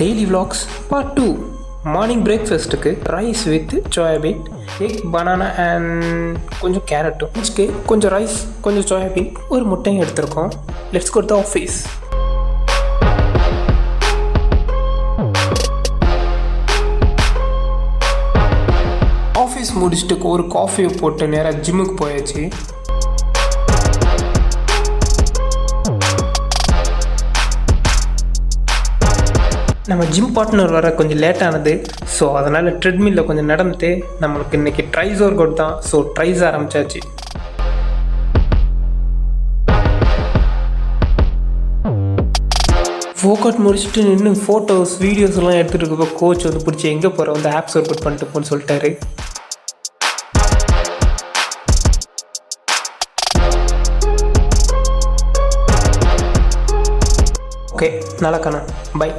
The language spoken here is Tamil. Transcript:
Daily vlogs part 2. மார்னிங் பிரேக்ஃபாஸ்ட்டுக்கு rice with soybean, egg, banana and கொஞ்சம் கேரட்டும், லஞ்சுக்கு கொஞ்சம் ரைஸ், கொஞ்சம் சோயாபீன், ஒரு முட்டையும் எடுத்திருக்கோம். Let's go to office. Office முடிச்சுட்டு ஒரு காஃபியை போட்டு நேராக ஜிம்முக்கு போயாச்சு. நம்ம ஜிம் பார்ட்னர் வர கொஞ்சம் லேட்டானது. ஸோ அதனால் ட்ரெட்மில்லில் கொஞ்சம் நடந்துட்டு நம்மளுக்கு இன்றைக்கி ட்ரைஸ் ஒர்க் அவுட் தான். ஸோ ட்ரைஸ் ஆரம்பித்தாச்சு. ஒர்க் அவுட் முடிச்சுட்டு நின்று ஃபோட்டோஸ் வீடியோஸ்லாம் எடுத்துகிட்டு இருக்கப்போ கோச் வந்து பிடிச்சி எங்கே போகிற வந்து ஆப்ஸ் ஒர்க் அவுட் பண்ணிட்டு போன்னு சொல்லிட்டாரு. ஓகே, நல்லா காணா, பை.